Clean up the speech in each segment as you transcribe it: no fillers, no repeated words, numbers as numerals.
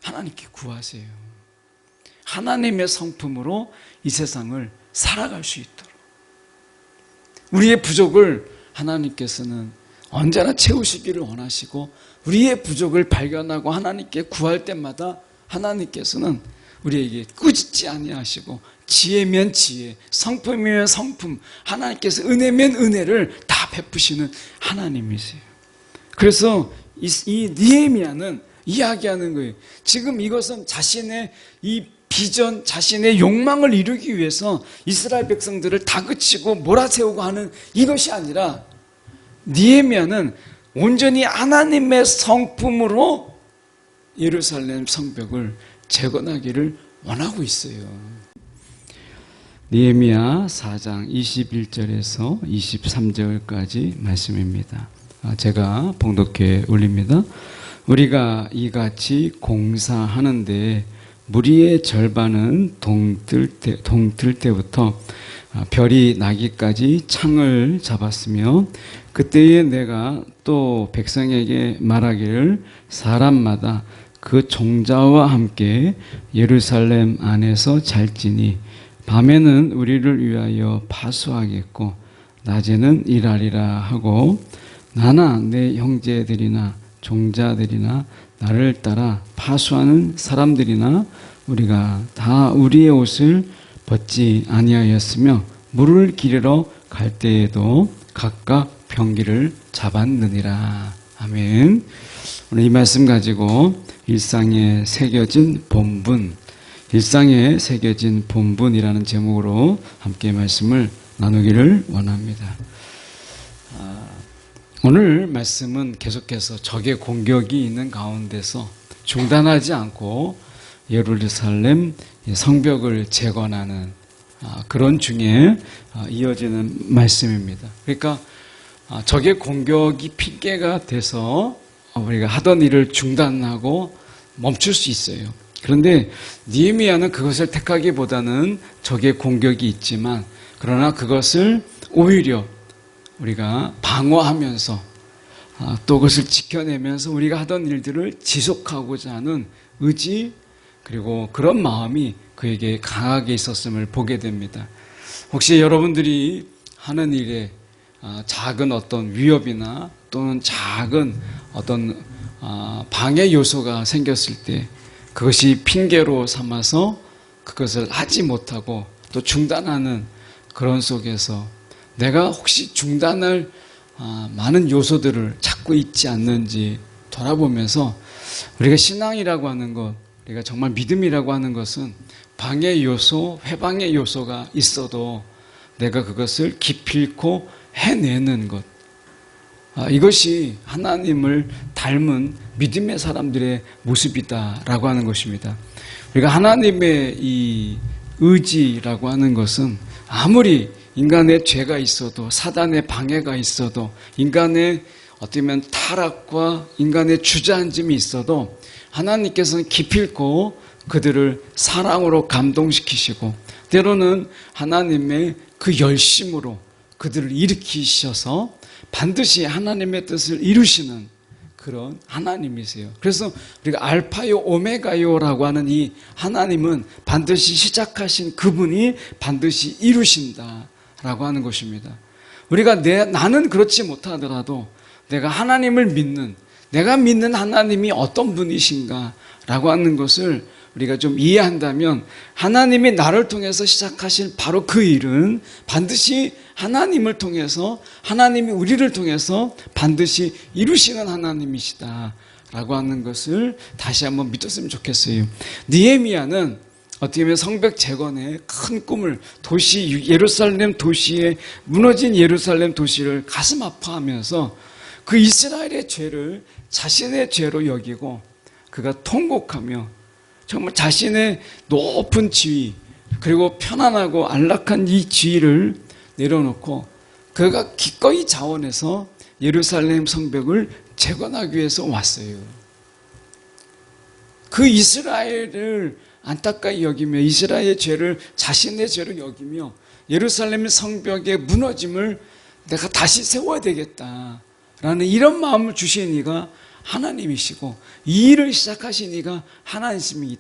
하나님께 구하세요. 하나님의 성품으로 이 세상을 살아갈 수 있도록. 우리의 부족을 하나님께서는 언제나 채우시기를 원하시고, 우리의 부족을 발견하고 하나님께 구할 때마다 하나님께서는 우리에게 꾸짖지 아니하시고, 지혜면 지혜, 성품이면 성품, 하나님께서 은혜면 은혜를 다 베푸시는 하나님이세요. 그래서 이 느헤미야는 이야기하는 거예요. 지금 이것은 자신의 이 비전, 자신의 욕망을 이루기 위해서 이스라엘 백성들을 다그치고 몰아세우고 하는 이것이 아니라, 느헤미야는 온전히 하나님의 성품으로 예루살렘 성벽을 재건하기를 원하고 있어요. 느헤미야 4장 21절에서 23절까지 말씀입니다. 제가 봉독해 올립니다. 우리가 이같이 공사하는데 무리의 절반은 동틀 때부터 별이 나기까지 창을 잡았으며, 그때에 내가 또 백성에게 말하기를 사람마다 그 종자와 함께 예루살렘 안에서 잘지니 밤에는 우리를 위하여 파수하겠고 낮에는 일하리라 하고, 나나 내 형제들이나 종자들이나 나를 따라 파수하는 사람들이나 우리가 다 우리의 옷을 벗지 아니하였으며 물을 기르러 갈 때에도 각각 병기를 잡았느니라. 아멘. 오늘 이 말씀 가지고 일상에 새겨진 본분이라는 제목으로 함께 말씀을 나누기를 원합니다. 오늘 말씀은 계속해서 적의 공격이 있는 가운데서 중단하지 않고 예루살렘 성벽을 재건하는 그런 중에 이어지는 말씀입니다. 그러니까 적의 공격이 핑계가 돼서 우리가 하던 일을 중단하고 멈출 수 있어요. 그런데 느헤미야는 그것을 택하기보다는 적의 공격이 있지만, 그러나 그것을 오히려 우리가 방어하면서 또 그것을 지켜내면서 우리가 하던 일들을 지속하고자 하는 의지, 그리고 그런 마음이 그에게 강하게 있었음을 보게 됩니다. 혹시 여러분들이 하는 일에 작은 어떤 위협이나 또는 작은 어떤 방해 요소가 생겼을 때 그것이 핑계로 삼아서 그것을 하지 못하고 또 중단하는 그런 속에서 내가 혹시 중단할 많은 요소들을 찾고 있지 않는지 돌아보면서, 우리가 신앙이라고 하는 것, 우리가 정말 믿음이라고 하는 것은 방해 요소, 회방의 요소가 있어도 내가 그것을 기필코 해내는 것, 이것이 하나님을 닮은 믿음의 사람들의 모습이다라고 하는 것입니다. 우리가 하나님의 이 의지라고 하는 것은 아무리 인간의 죄가 있어도, 사단의 방해가 있어도, 인간의 어떻게 보면 타락과 인간의 주저앉음이 있어도 하나님께서는 기필코 그들을 사랑으로 감동시키시고, 때로는 하나님의 그 열심으로 그들을 일으키셔서 반드시 하나님의 뜻을 이루시는 그런 하나님이세요. 그래서 우리가 알파요 오메가요라고 하는 이 하나님은 반드시 시작하신 그분이 반드시 이루신다라고 하는 것입니다. 우리가 나는 그렇지 못하더라도 내가 하나님을 내가 믿는 하나님이 어떤 분이신가라고 하는 것을 우리가 좀 이해한다면, 하나님이 나를 통해서 시작하신 바로 그 일은 반드시 하나님을 통해서, 하나님이 우리를 통해서 반드시 이루시는 하나님이시다라고 하는 것을 다시 한번 믿었으면 좋겠어요. 느헤미야는 어떻게 보면 성벽 재건의 큰 꿈을, 예루살렘 도시에 무너진 예루살렘 도시를 가슴 아파하면서 그 이스라엘의 죄를 자신의 죄로 여기고 그가 통곡하며 정말 자신의 높은 지위, 그리고 편안하고 안락한 이 지위를 내려놓고 그가 기꺼이 자원해서 예루살렘 성벽을 재건하기 위해서 왔어요. 그 이스라엘을 안타까이 여기며, 이스라엘의 죄를 자신의 죄로 여기며 예루살렘 성벽의 무너짐을 내가 다시 세워야 되겠다라는 이런 마음을 주신 이가 하나님이시고 이 일을 시작하신 이가 하나님이시기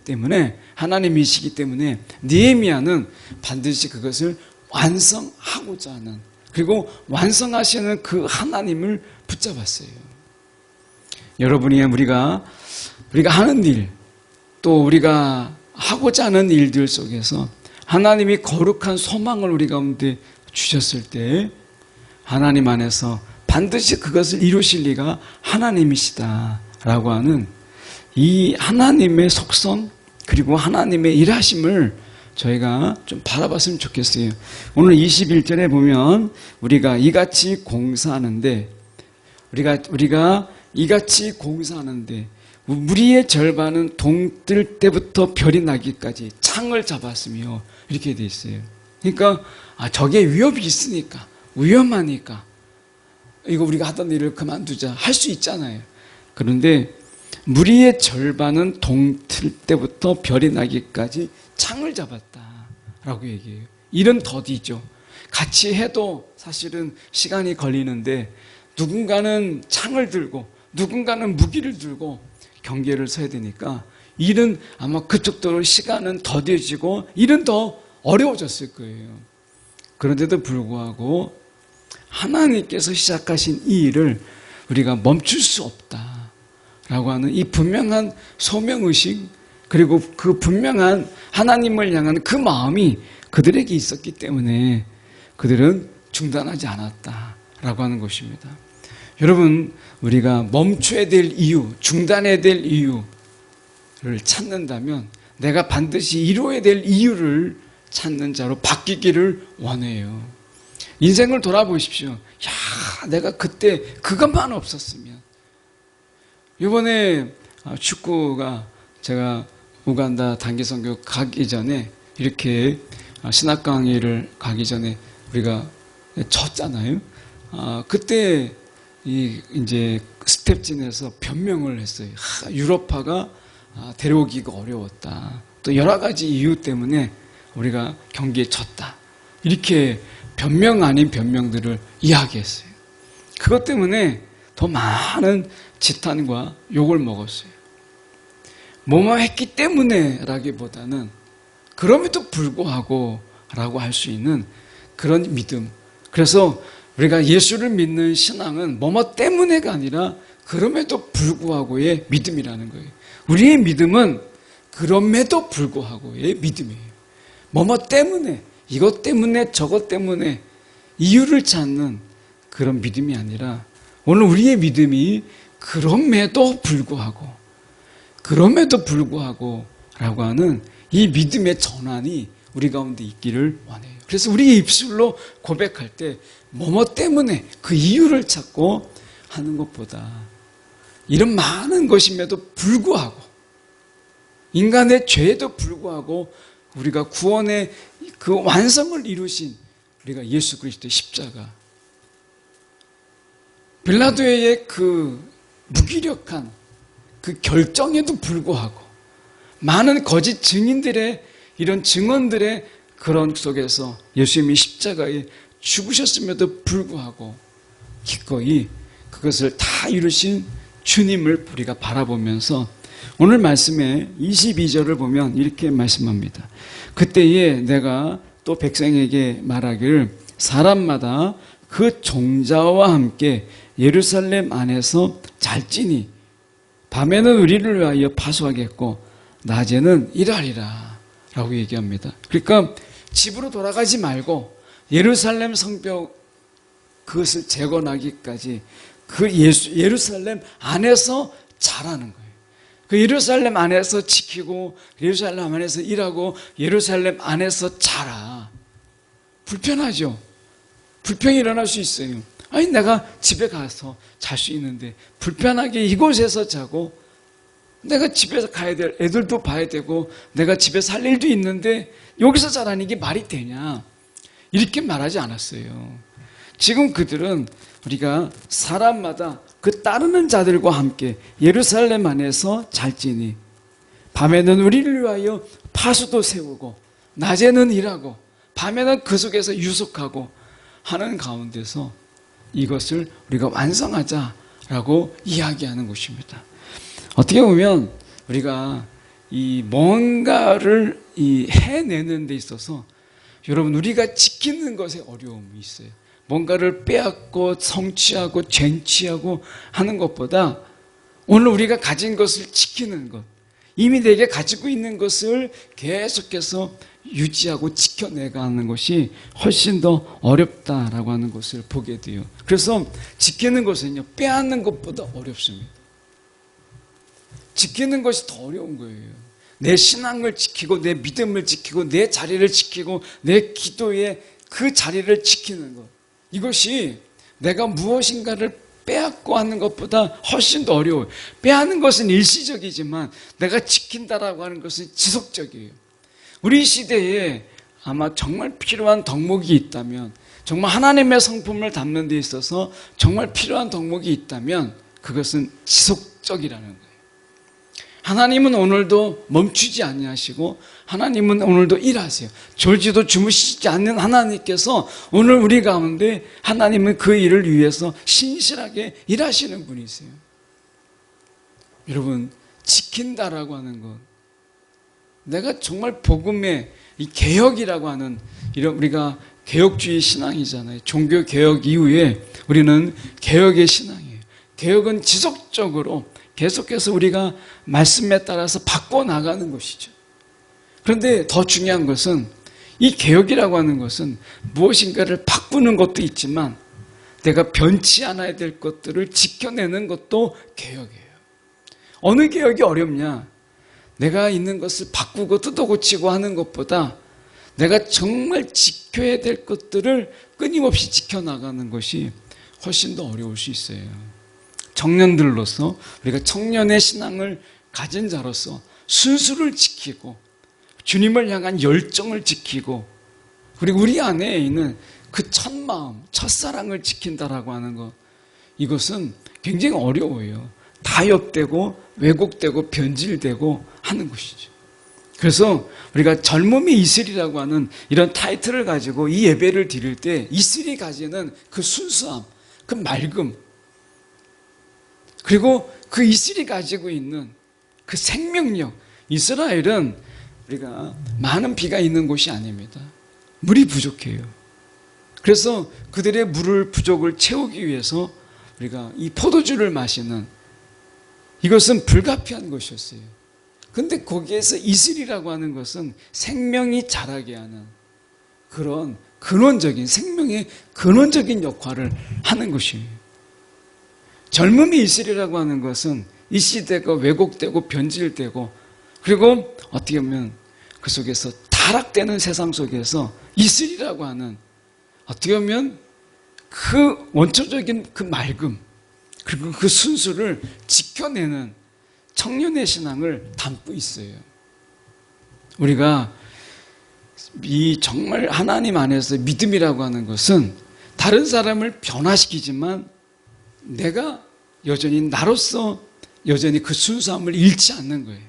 때문에 느헤미야는 반드시 그것을 완성하고자 하는, 그리고 완성하시는 그 하나님을 붙잡았어요. 여러분이 우리가 하는 일, 또 우리가 하고자 하는 일들 속에서 하나님이 거룩한 소망을 우리 가운데 주셨을 때 하나님 안에서 반드시 그것을 이루실 리가 하나님이시다라고 하는 이 하나님의 속성, 그리고 하나님의 일하심을 저희가 좀 바라봤으면 좋겠어요. 오늘 21절에 보면 우리가 이같이 공사하는데, 우리가 이같이 공사하는데 무리의 절반은 동뜰 때부터 별이 나기까지 창을 잡았으며, 이렇게 돼 있어요. 그러니까 적의 위협이 있으니까, 위험하니까 이거 우리가 하던 일을 그만두자 할 수 있잖아요. 그런데 무리의 절반은 동틀 때부터 별이 나기까지 창을 잡았다라고 얘기해요. 일은 더디죠. 같이 해도 사실은 시간이 걸리는데 누군가는 창을 들고 누군가는 무기를 들고 경계를 서야 되니까 일은 아마 그쪽도 시간은 더뎌지고 일은 더 어려워졌을 거예요. 그런데도 불구하고 하나님께서 시작하신 이 일을 우리가 멈출 수 없다라고 하는 이 분명한 소명의식, 그리고 그 분명한 하나님을 향한 그 마음이 그들에게 있었기 때문에 그들은 중단하지 않았다라고 하는 것입니다. 여러분, 우리가 멈춰야 될 이유, 중단해야 될 이유를 찾는다면 내가 반드시 이루어야 될 이유를 찾는 자로 바뀌기를 원해요. 인생을 돌아보십시오. 야, 내가 그때 그것만 없었으면. 이번에 축구가 제가 우간다 단기선교 가기 전에 이렇게 신학 강의를 가기 전에 우리가 졌잖아요. 그때 이제 스텝진에서 변명을 했어요. 유럽파가 데려오기가 어려웠다. 또 여러 가지 이유 때문에 우리가 경기에 졌다. 이렇게 변명 아닌 변명들을 이야기했어요. 그것 때문에 더 많은 지탄과 욕을 먹었어요. 뭐뭐 했기 때문에 라기보다는 그럼에도 불구하고 라고 할 수 있는 그런 믿음. 그래서 우리가 예수를 믿는 신앙은 뭐뭐 때문에가 아니라 그럼에도 불구하고의 믿음이라는 거예요. 우리의 믿음은 그럼에도 불구하고의 믿음이에요. 뭐뭐 때문에, 이것 때문에, 저것 때문에 이유를 찾는 그런 믿음이 아니라 오늘 우리의 믿음이 그럼에도 불구하고 라고 하는 이 믿음의 전환이 우리 가운데 있기를 원해요. 그래서 우리의 입술로 고백할 때 뭐뭐 때문에 그 이유를 찾고 하는 것보다 이런 많은 것임에도 불구하고 인간의 죄에도 불구하고 우리가 구원의 그 완성을 이루신 우리가 예수 그리스도의 십자가, 빌라도의 그 무기력한 그 결정에도 불구하고 많은 거짓 증인들의 이런 증언들의 그런 속에서 예수님이 십자가에 죽으셨음에도 불구하고 기꺼이 그것을 다 이루신 주님을 우리가 바라보면서 오늘 말씀에 22절을 보면 이렇게 말씀합니다. 그때에 내가 또 백성에게 말하기를 사람마다 그 종자와 함께 예루살렘 안에서 잘지니 밤에는 우리를 위하여 파수하겠고 낮에는 일하리라 라고 얘기합니다. 그러니까 집으로 돌아가지 말고 예루살렘 성벽 그것을 재건하기까지 그 예루살렘 안에서 잘하는 거예요. 그 예루살렘 안에서 지키고 예루살렘 안에서 일하고 예루살렘 안에서 자라. 불편하죠. 불평이 일어날 수 있어요. 아니 내가 집에 가서 잘 수 있는데 불편하게 이곳에서 자고 내가 집에서 가야 될 애들도 봐야 되고 내가 집에 살 일도 있는데 여기서 자라는 게 말이 되냐, 이렇게 말하지 않았어요. 지금 그들은 우리가 사람마다 그 따르는 자들과 함께 예루살렘 안에서 잘지니 밤에는 우리를 위하여 파수도 세우고 낮에는 일하고 밤에는 그 속에서 유숙하고 하는 가운데서 이것을 우리가 완성하자 라고 이야기하는 것입니다. 어떻게 보면 우리가 이 뭔가를 해내는 데 있어서 여러분 우리가 지키는 것에 어려움이 있어요. 뭔가를 빼앗고 성취하고 쟁취하고 하는 것보다 오늘 우리가 가진 것을 지키는 것, 이미 내게 가지고 있는 것을 계속해서 유지하고 지켜내가는 것이 훨씬 더 어렵다라고 하는 것을 보게 돼요. 그래서 지키는 것은요, 빼앗는 것보다 어렵습니다. 지키는 것이 더 어려운 거예요. 내 신앙을 지키고 내 믿음을 지키고 내 자리를 지키고 내 기도의 그 자리를 지키는 것, 이것이 내가 무엇인가를 빼앗고 하는 것보다 훨씬 더 어려워요. 빼앗는 것은 일시적이지만 내가 지킨다라고 하는 것은 지속적이에요. 우리 시대에 아마 정말 필요한 덕목이 있다면, 정말 하나님의 성품을 담는 데 있어서 정말 필요한 덕목이 있다면 그것은 지속적이라는 거예요. 하나님은 오늘도 멈추지 아니하시고 하나님은 오늘도 일하세요. 졸지도 주무시지 않는 하나님께서 오늘 우리 가운데 하나님은 그 일을 위해서 신실하게 일하시는 분이세요. 여러분, 지킨다라고 하는 것, 내가 정말 복음의 이 개혁이라고 하는, 이런 우리가 개혁주의 신앙이잖아요. 종교 개혁 이후에 우리는 개혁의 신앙이에요. 개혁은 지속적으로 계속해서 우리가 말씀에 따라서 바꿔나가는 것이죠. 그런데 더 중요한 것은 이 개혁이라고 하는 것은 무엇인가를 바꾸는 것도 있지만 내가 변치 않아야 될 것들을 지켜내는 것도 개혁이에요. 어느 개혁이 어렵냐? 내가 있는 것을 바꾸고 뜯어고치고 하는 것보다 내가 정말 지켜야 될 것들을 끊임없이 지켜나가는 것이 훨씬 더 어려울 수 있어요. 청년들로서, 우리가 청년의 신앙을 가진 자로서 순수를 지키고 주님을 향한 열정을 지키고, 그리고 우리 안에 있는 그 첫 마음, 첫사랑을 지킨다라고 하는 것, 이것은 굉장히 어려워요. 타협되고 왜곡되고 변질되고 하는 것이죠. 그래서 우리가 젊음의 이슬이라고 하는 이런 타이틀을 가지고 이 예배를 드릴 때 이슬이 가지는 그 순수함, 그 맑음, 그리고 그 이슬이 가지고 있는 그 생명력. 이스라엘은 우리가 많은 비가 있는 곳이 아닙니다. 물이 부족해요. 그래서 그들의 물을 부족을 채우기 위해서 우리가 이 포도주를 마시는, 이것은 불가피한 것이었어요. 근데 거기에서 이슬이라고 하는 것은 생명이 자라게 하는 그런 근원적인, 생명의 근원적인 역할을 하는 것이에요. 젊음의 이슬이라고 하는 것은 이 시대가 왜곡되고 변질되고, 그리고 어떻게 보면 그 속에서 타락되는 세상 속에서 이슬이라고 하는, 어떻게 보면 그 원초적인 그 맑음, 그리고 그 순수를 지켜내는 청년의 신앙을 담고 있어요. 우리가 이 정말 하나님 안에서 믿음이라고 하는 것은 다른 사람을 변화시키지만 내가 여전히 나로서 여전히 그 순수함을 잃지 않는 거예요.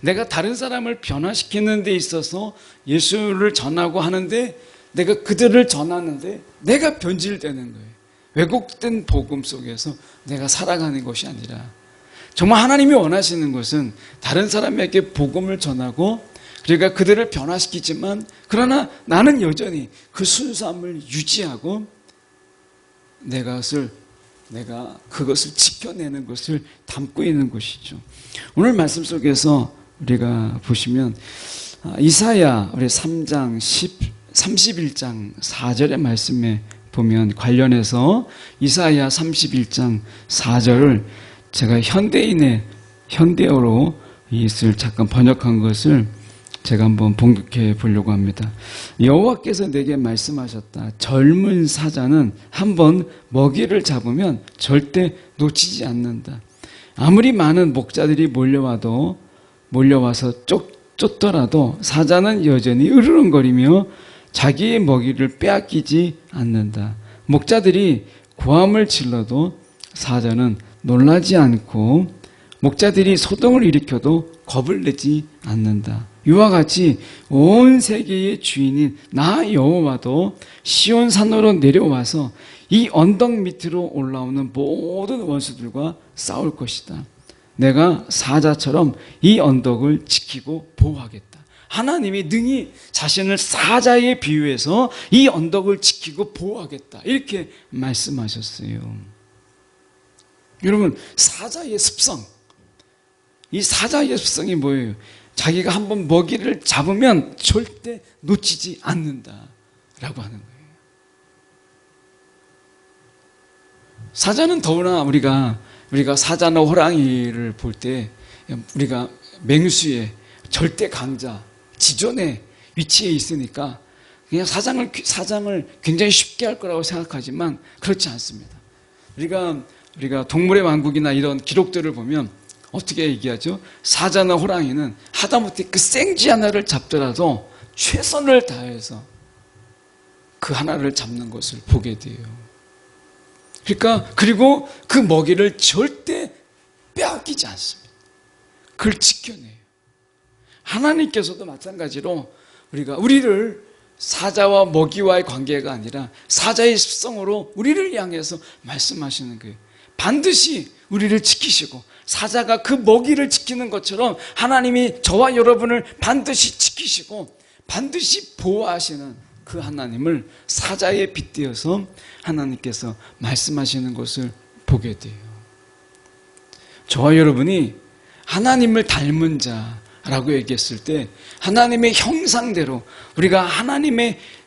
내가 다른 사람을 변화시키는 데 있어서 예수를 전하고 하는데 내가 그들을 전하는데 내가 변질되는 거예요. 왜곡된 복음 속에서 내가 살아가는 것이 아니라, 정말 하나님이 원하시는 것은 다른 사람에게 복음을 전하고 그러니까 그들을 변화시키지만, 그러나 나는 여전히 그 순수함을 유지하고 내가 그것을 지켜내는 것을 담고 있는 것이죠. 오늘 말씀 속에서 우리가 보시면 이사야 우리 3장 31장 4절의 말씀에 보면 관련해서 이사야 31장 4절을 제가 현대어로 이것을 잠깐 번역한 것을 제가 한번 봉독해 보려고 합니다. 여호와께서 내게 말씀하셨다. 젊은 사자는 한번 먹이를 잡으면 절대 놓치지 않는다. 아무리 많은 목자들이 몰려와서 쫓더라도 사자는 여전히 으르렁거리며 자기의 먹이를 빼앗기지 않는다. 목자들이 고함을 질러도 사자는 놀라지 않고 목자들이 소동을 일으켜도 겁을 내지 않는다. 이와 같이 온 세계의 주인인 나 여호와도 시온 산으로 내려와서 이 언덕 밑으로 올라오는 모든 원수들과 싸울 것이다. 내가 사자처럼 이 언덕을 지키고 보호하겠다. 하나님이 능히 자신을 사자에 비유해서 이 언덕을 지키고 보호하겠다. 이렇게 말씀하셨어요. 여러분, 사자의 습성, 이 사자의 습성이 뭐예요? 자기가 한번 먹이를 잡으면 절대 놓치지 않는다라고 하는 거예요. 사자는 더구나 우리가 사자나 호랑이를 볼 때 우리가 맹수의 절대 강자, 지존의 위치에 있으니까 그냥 사장을 굉장히 쉽게 할 거라고 생각하지만 그렇지 않습니다. 우리가 동물의 왕국이나 이런 기록들을 보면 어떻게 얘기하죠? 사자나 호랑이는 하다못해 그 생쥐 하나를 잡더라도 최선을 다해서 그 하나를 잡는 것을 보게 돼요. 그러니까 그리고 그 먹이를 절대 빼앗기지 않습니다. 그걸 지켜내요. 하나님께서도 마찬가지로 우리를 사자와 먹이와의 관계가 아니라 사자의 습성으로 우리를 향해서 말씀하시는 거예요. 반드시 우리를 지키시고 사자가 그 먹이를 지키는 것처럼 하나님이 저와 여러분을 반드시 지키시고 반드시 보호하시는 그 하나님을 사자에 빗대어서 하나님께서 말씀하시는 것을 보게 돼요. 저와 여러분이 하나님을 닮은 자라고 얘기했을 때 하나님의 형상대로 우리가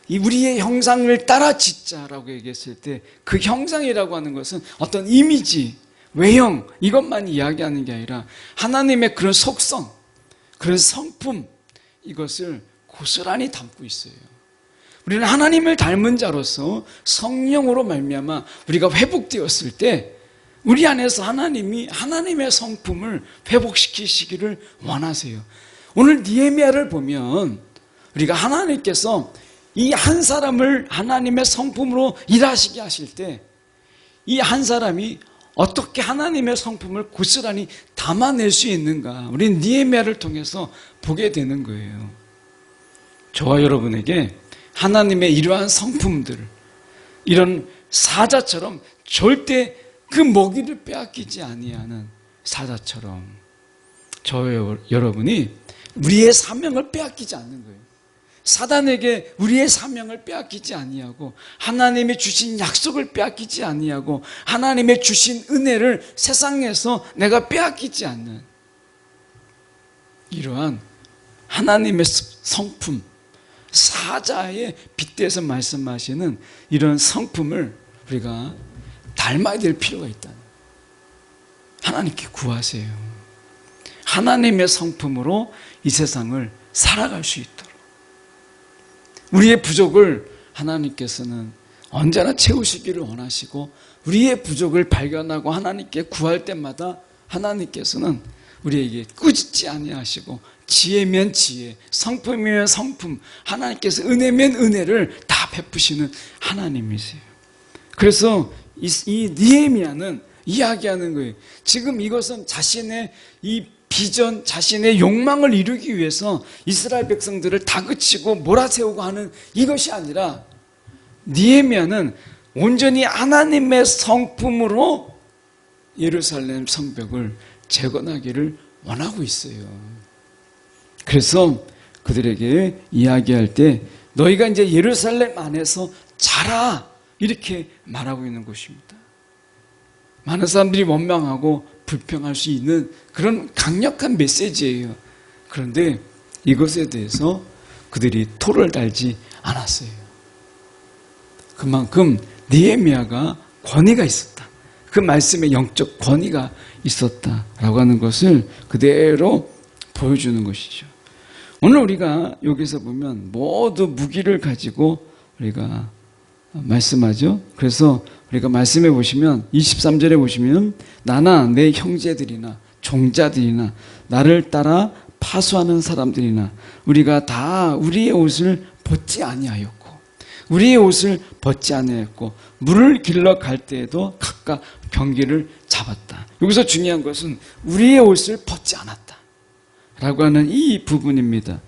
우리의 형상을 따라 짓자라고 얘기했을 때 그 형상이라고 하는 것은 어떤 이미지, 외형 이것만 이야기하는 게 아니라 하나님의 그런 속성, 그런 성품 이것을 고스란히 담고 있어요. 우리는 하나님을 닮은 자로서 성령으로 말미암아 우리가 회복되었을 때 우리 안에서 하나님이 하나님의 성품을 회복시키시기를 원하세요. 오늘 느헤미야를 보면 우리가 하나님께서 이 한 사람을 하나님의 성품으로 일하시게 하실 때 이 한 사람이 어떻게 하나님의 성품을 고스란히 담아낼 수 있는가 우리는 느헤미야를 통해서 보게 되는 거예요. 저와 여러분에게 하나님의 이러한 성품들, 이런 사자처럼 절대 그 먹이를 빼앗기지 아니하는 사자처럼 저와 여러분이 우리의 사명을 빼앗기지 않는 거예요. 사단에게 우리의 사명을 빼앗기지 아니하고 하나님이 주신 약속을 빼앗기지 아니하고 하나님의 주신 은혜를 세상에서 내가 빼앗기지 않는 이러한 하나님의 성품, 사자에 빗대서 말씀하시는 이런 성품을 우리가 닮아야 될 필요가 있다. 하나님께 구하세요. 하나님의 성품으로 이 세상을 살아갈 수 있도록 우리의 부족을 하나님께서는 언제나 채우시기를 원하시고 우리의 부족을 발견하고 하나님께 구할 때마다 하나님께서는 우리에게 꾸짖지 아니하시고 지혜면 지혜, 성품이면 성품, 하나님께서 은혜면 은혜를 다 베푸시는 하나님이세요. 그래서 이 느헤미야는 이야기하는 거예요. 지금 이것은 자신의 이 비전, 자신의 욕망을 이루기 위해서 이스라엘 백성들을 다그치고 몰아세우고 하는 이것이 아니라 느헤미야는 온전히 하나님의 성품으로 예루살렘 성벽을 재건하기를 원하고 있어요. 그래서 그들에게 이야기할 때 너희가 이제 예루살렘 안에서 자라 이렇게 말하고 있는 것입니다. 많은 사람들이 원망하고 불평할 수 있는 그런 강력한 메시지예요. 그런데 이것에 대해서 그들이 토를 달지 않았어요. 그만큼 느헤미야가 권위가 있었다. 그 말씀에 영적 권위가 있었다라고 하는 것을 그대로 보여주는 것이죠. 오늘 우리가 여기서 보면 모두 무기를 가지고 우리가 말씀하죠. 그래서 우리가 말씀해 보시면 23절에 보시면 나나 내 형제들이나 종자들이나 나를 따라 파수하는 사람들이나 우리가 다 우리의 옷을 벗지 아니하였고 우리의 옷을 벗지 아니하였고 물을 길러 갈 때에도 각각 경기를 잡았다. 여기서 중요한 것은 우리의 옷을 벗지 않았다 라고 하는 이 부분입니다.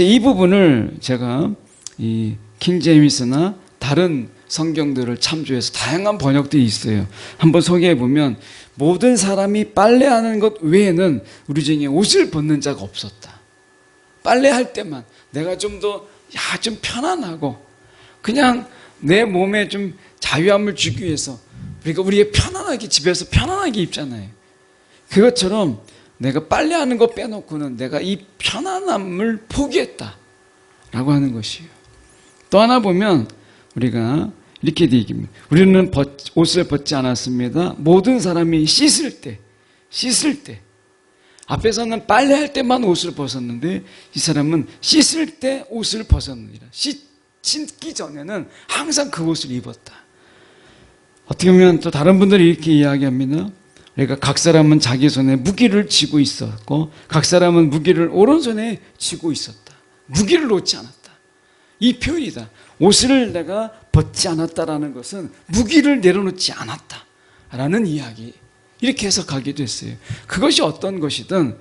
이 부분을 제가 이 킹제임스나 다른 성경들을 참조해서 다양한 번역들이 있어요. 한번 소개해 보면 모든 사람이 빨래하는 것 외에는 우리 중에 옷을 벗는 자가 없었다. 빨래할 때만 내가 좀 편안하고 그냥 내 몸에 좀 자유함을 주기 위해서 우리가 우리의 편안하게 집에서 편안하게 입잖아요. 그것처럼 내가 빨래하는 거 빼놓고는 내가 이 편안함을 포기했다 라고 하는 것이에요. 또 하나 보면 우리가 이렇게 얘기합니다. 우리는 옷을 벗지 않았습니다. 모든 사람이 씻을 때 앞에서는 빨래할 때만 옷을 벗었는데 이 사람은 씻을 때 옷을 벗었느니라. 씻기 전에는 항상 그 옷을 입었다. 어떻게 보면 또 다른 분들이 이렇게 이야기합니다. 그러니까 각 사람은 자기 손에 무기를 쥐고 있었고 각 사람은 무기를 오른손에 쥐고 있었다. 무기를 놓지 않았다. 이 표현이다. 옷을 내가 벗지 않았다라는 것은 무기를 내려놓지 않았다라는 이야기. 이렇게 해석하기도 했어요. 그것이 어떤 것이든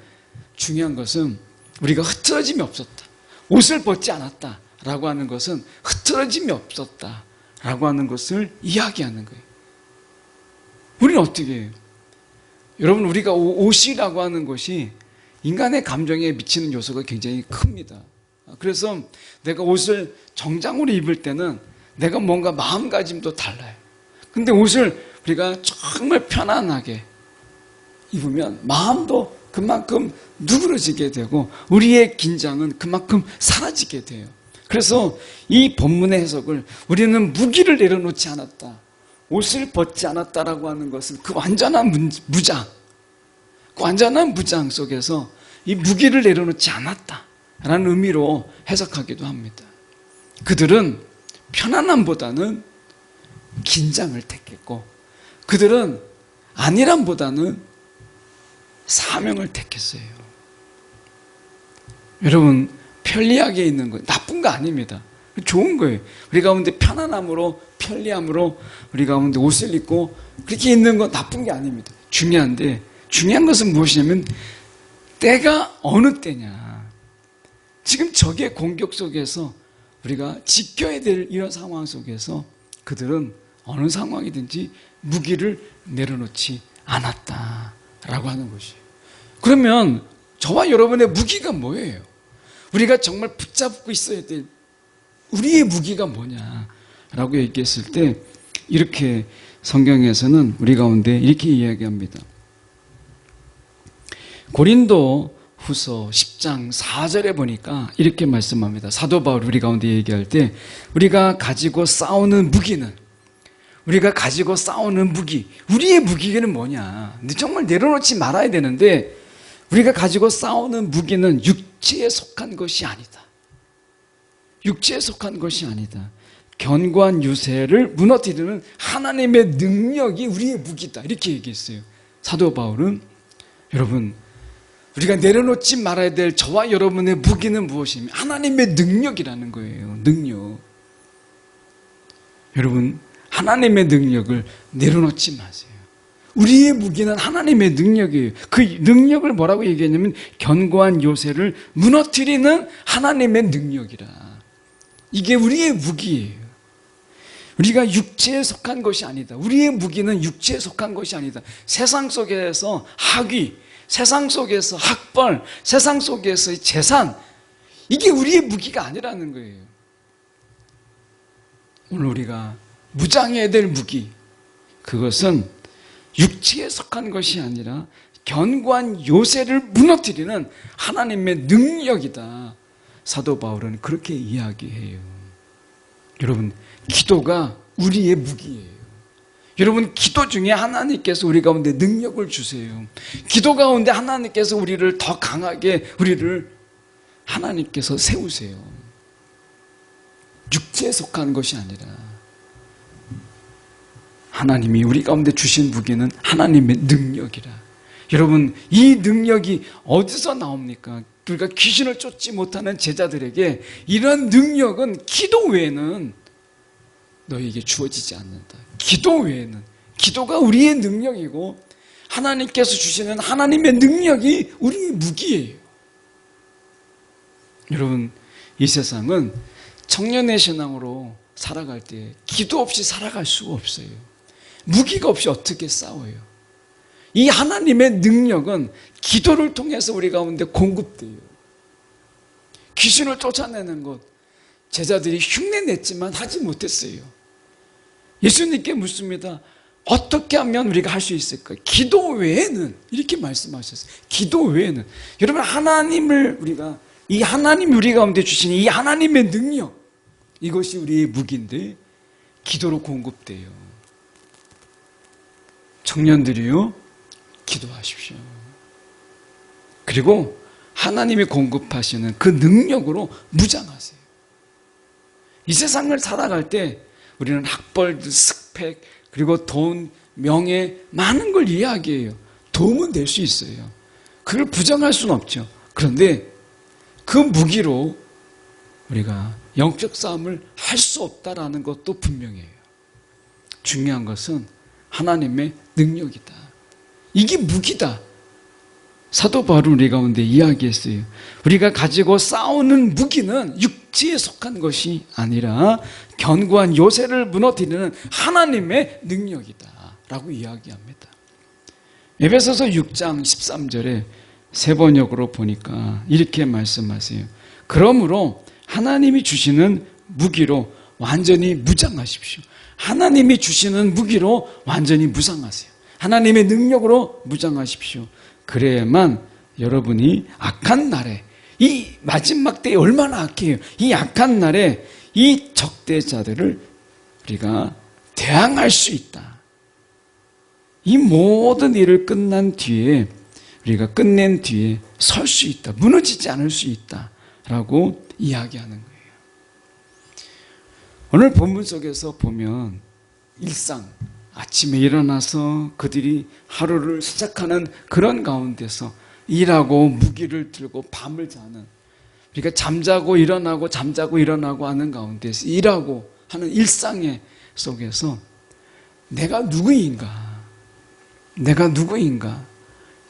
중요한 것은 우리가 흐트러짐이 없었다. 옷을 벗지 않았다라고 하는 것은 흐트러짐이 없었다라고 하는 것을 이야기하는 거예요. 우리는 어떻게 해요? 여러분, 우리가 옷이라고 하는 것이 인간의 감정에 미치는 요소가 굉장히 큽니다. 그래서 내가 옷을 정장으로 입을 때는 내가 뭔가 마음가짐도 달라요. 근데 옷을 우리가 정말 편안하게 입으면 마음도 그만큼 누그러지게 되고 우리의 긴장은 그만큼 사라지게 돼요. 그래서 이 본문의 해석을 우리는 무기를 내려놓지 않았다, 옷을 벗지 않았다라고 하는 것은 그 완전한 무장, 그 완전한 무장 속에서 이 무기를 내려놓지 않았다라는 의미로 해석하기도 합니다. 그들은 편안함보다는 긴장을 택했고 그들은 안일함보다는 사명을 택했어요. 여러분, 편리하게 있는 거 나쁜 거 아닙니다. 좋은 거예요. 우리 가운데 편안함으로 편리함으로 우리 가운데 옷을 입고 그렇게 있는 거 나쁜 게 아닙니다. 중요한데 중요한 것은 무엇이냐면 때가 어느 때냐. 지금 적의 공격 속에서 우리가 지켜야 될 이런 상황 속에서 그들은 어느 상황이든지 무기를 내려놓지 않았다라고 하는 것이에요. 그러면 저와 여러분의 무기가 뭐예요? 우리가 정말 붙잡고 있어야 될 우리의 무기가 뭐냐라고 얘기했을 때 이렇게 성경에서는 우리 가운데 이렇게 이야기합니다. 고린도 후서 10장 4절에 보니까 이렇게 말씀합니다. 사도 바울 우리 가운데 얘기할 때 우리가 가지고 싸우는 무기는 우리가 가지고 싸우는 무기, 우리의 무기는 뭐냐? 정말 내려놓지 말아야 되는데 우리가 가지고 싸우는 무기는 육체에 속한 것이 아니다. 육체에 속한 것이 아니다. 견고한 유세를 무너뜨리는 하나님의 능력이 우리의 무기다. 이렇게 얘기했어요. 사도 바울은 여러분, 우리가 내려놓지 말아야 될 저와 여러분의 무기는 무엇이냐면 하나님의 능력이라는 거예요. 능력. 여러분, 하나님의 능력을 내려놓지 마세요. 우리의 무기는 하나님의 능력이에요. 그 능력을 뭐라고 얘기했냐면 견고한 요새를 무너뜨리는 하나님의 능력이라. 이게 우리의 무기예요. 우리가 육체에 속한 것이 아니다. 우리의 무기는 육체에 속한 것이 아니다. 세상 속에서 학위, 세상 속에서 학벌, 세상 속에서의 재산, 이게 우리의 무기가 아니라는 거예요. 오늘 우리가 무장해야 될 무기, 그것은 육체에 속한 것이 아니라 견고한 요새를 무너뜨리는 하나님의 능력이다. 사도 바울은 그렇게 이야기해요. 여러분, 기도가 우리의 무기예요. 여러분, 기도 중에 하나님께서 우리 가운데 능력을 주세요. 기도 가운데 하나님께서 우리를 더 강하게 우리를 하나님께서 세우세요. 육체에 속한 것이 아니라 하나님이 우리 가운데 주신 무기는 하나님의 능력이라. 여러분, 이 능력이 어디서 나옵니까? 우리가 귀신을 쫓지 못하는 제자들에게 이런 능력은 기도 외에는 너에게 주어지지 않는다. 기도 외에는. 기도가 우리의 능력이고 하나님께서 주시는 하나님의 능력이 우리의 무기예요. 여러분, 이 세상은 청년의 신앙으로 살아갈 때 기도 없이 살아갈 수가 없어요. 무기가 없이 어떻게 싸워요? 이 하나님의 능력은 기도를 통해서 우리 가운데 공급돼요. 귀신을 쫓아내는 것, 제자들이 흉내냈지만 하지 못했어요. 예수님께 묻습니다. 어떻게 하면 우리가 할 수 있을까? 기도 외에는, 이렇게 말씀하셨어요. 기도 외에는. 여러분, 이 하나님 우리 가운데 주신 이 하나님의 능력, 이것이 우리의 무기인데 기도로 공급돼요. 청년들이요, 기도하십시오. 그리고 하나님이 공급하시는 그 능력으로 무장하세요. 이 세상을 살아갈 때 우리는 학벌, 스펙, 그리고 돈, 명예, 많은 걸 이야기해요. 도움은 될 수 있어요. 그걸 부정할 수는 없죠. 그런데 그 무기로 우리가 영적 싸움을 할 수 없다라는 것도 분명해요. 중요한 것은 하나님의 능력이다. 이게 무기다. 사도 바울은 우리 가운데 이야기했어요. 우리가 가지고 싸우는 무기는 육체에 속한 것이 아니라 견고한 요새를 무너뜨리는 하나님의 능력이다 라고 이야기합니다. 에베소서 6장 13절에 세 번역으로 보니까 이렇게 말씀하세요. 그러므로 하나님이 주시는 무기로 완전히 무장하십시오. 하나님이 주시는 무기로 완전히 무장하세요. 하나님의 능력으로 무장하십시오. 그래야만 여러분이 악한 날에, 이 마지막 때에 얼마나 악해요. 이 악한 날에 이 적대자들을 우리가 대항할 수 있다. 이 모든 일을 끝난 뒤에, 우리가 끝낸 뒤에 설 수 있다. 무너지지 않을 수 있다 라고 이야기하는 거예요. 오늘 본문 속에서 보면 일상, 아침에 일어나서 그들이 하루를 시작하는 그런 가운데서 일하고 무기를 들고 밤을 자는, 그러니까 잠자고 일어나고 잠자고 일어나고 하는 가운데서 일하고 하는 일상의 속에서 내가 누구인가?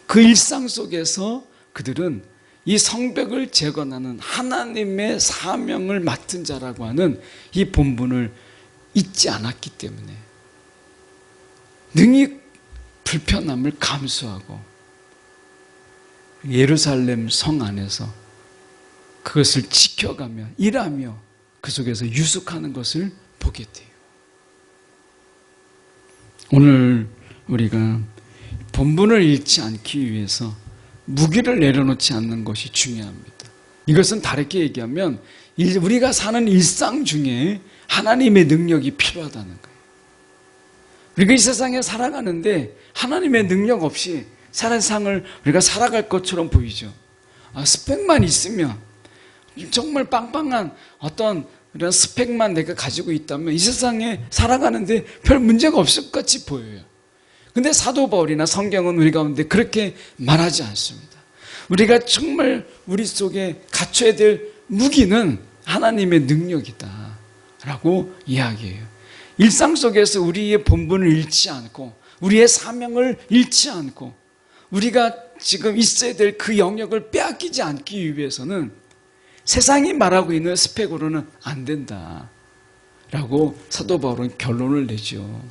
그 일상 속에서 그들은 이 성벽을 재건하는 하나님의 사명을 맡은 자라고 하는 이 본분을 잊지 않았기 때문에 능히 불편함을 감수하고 예루살렘 성 안에서 그것을 지켜가며 일하며 그 속에서 유숙하는 것을 보게 돼요. 오늘 우리가 본분을 잃지 않기 위해서 무기를 내려놓지 않는 것이 중요합니다. 이것은 다르게 얘기하면 우리가 사는 일상 중에 하나님의 능력이 필요하다는 거예요. 우리가 이 세상에 살아가는데 하나님의 능력 없이 세상을 우리가 살아갈 것처럼 보이죠. 스펙만 있으면, 정말 빵빵한 어떤 이런 스펙만 내가 가지고 있다면 이 세상에 살아가는데 별 문제가 없을 것 같이 보여요. 근데 사도 바울이나 성경은 우리 가운데 그렇게 말하지 않습니다. 우리가 정말 우리 속에 갖춰야 될 무기는 하나님의 능력이다 라고 이야기해요. 일상 속에서 우리의 본분을 잃지 않고 우리의 사명을 잃지 않고 우리가 지금 있어야 될 그 영역을 빼앗기지 않기 위해서는 세상이 말하고 있는 스펙으로는 안 된다 라고 사도 바울은 결론을 내죠.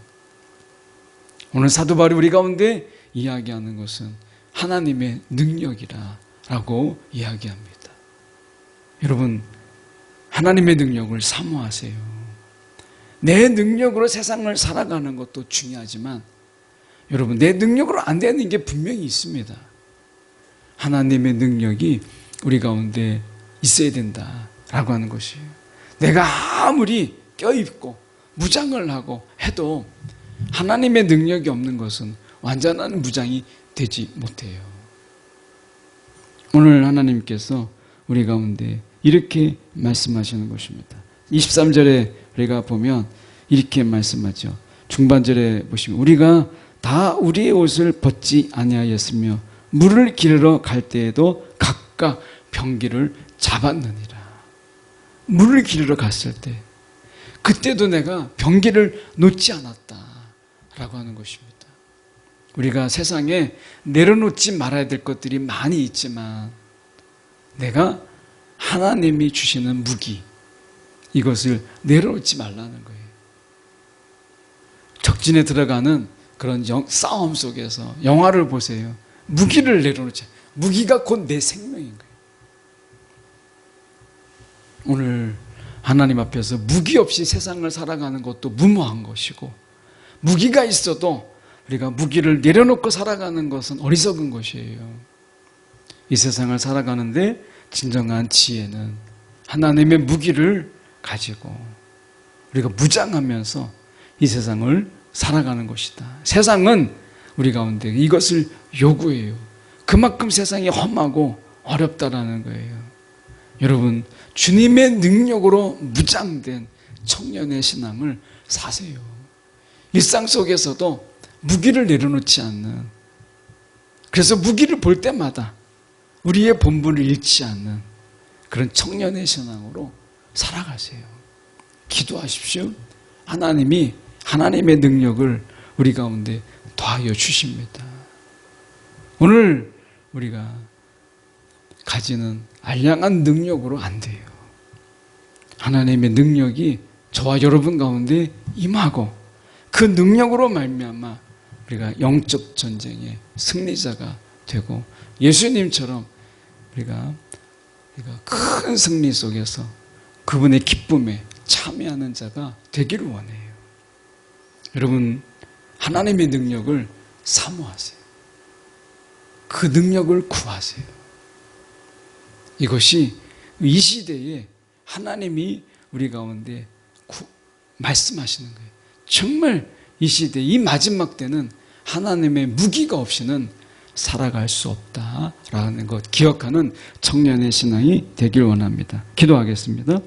오늘 사도 바울이 우리 가운데 이야기하는 것은 하나님의 능력이라 라고 이야기합니다. 여러분, 하나님의 능력을 사모하세요. 내 능력으로 세상을 살아가는 것도 중요하지만 여러분, 내 능력으로 안 되는 게 분명히 있습니다. 하나님의 능력이 우리 가운데 있어야 된다라고 하는 것이에요. 내가 아무리 껴입고 무장을 하고 해도 하나님의 능력이 없는 것은 완전한 무장이 되지 못해요. 오늘 하나님께서 우리 가운데 이렇게 말씀하시는 것입니다. 23절에 우리가 보면 이렇게 말씀하죠. 중반절에 보시면 우리가 다 우리의 옷을 벗지 아니하였으며 물을 기르러 갈 때에도 각각 병기를 잡았느니라. 물을 기르러 갔을 때 그때도 내가 병기를 놓지 않았다라고 하는 것입니다. 우리가 세상에 내려놓지 말아야 될 것들이 많이 있지만 내가 하나님이 주시는 무기, 이것을 내려놓지 말라는 거예요. 적진에 들어가는 그런 싸움 속에서 영화를 보세요. 무기를 내려놓지. 무기가 곧 내 생명인 거예요. 오늘 하나님 앞에서 무기 없이 세상을 살아가는 것도 무모한 것이고, 무기가 있어도 우리가 무기를 내려놓고 살아가는 것은 어리석은 것이에요. 이 세상을 살아가는데 진정한 지혜는 하나님의 무기를 가지고 우리가 무장하면서 이 세상을 살아가는 것이다. 세상은 우리 가운데 이것을 요구해요. 그만큼 세상이 험하고 어렵다라는 거예요. 여러분, 주님의 능력으로 무장된 청년의 신앙을 사세요. 일상 속에서도 무기를 내려놓지 않는, 그래서 무기를 볼 때마다 우리의 본분을 잃지 않는 그런 청년의 신앙으로 살아가세요. 기도하십시오. 하나님이 하나님의 능력을 우리 가운데 더하여 주십니다. 오늘 우리가 가지는 알량한 능력으로 안 돼요. 하나님의 능력이 저와 여러분 가운데 임하고 그 능력으로 말미암아 우리가 영적 전쟁의 승리자가 되고 예수님처럼 우리가 큰 승리 속에서 그분의 기쁨에 참여하는 자가 되기를 원해요. 여러분, 하나님의 능력을 사모하세요. 그 능력을 구하세요. 이것이 이 시대에 하나님이 우리 가운데 말씀하시는 거예요. 정말 이 시대, 이 마지막 때는 하나님의 무기가 없이는 살아갈 수 없다라는 것 기억하는 청년의 신앙이 되길 원합니다. 기도하겠습니다.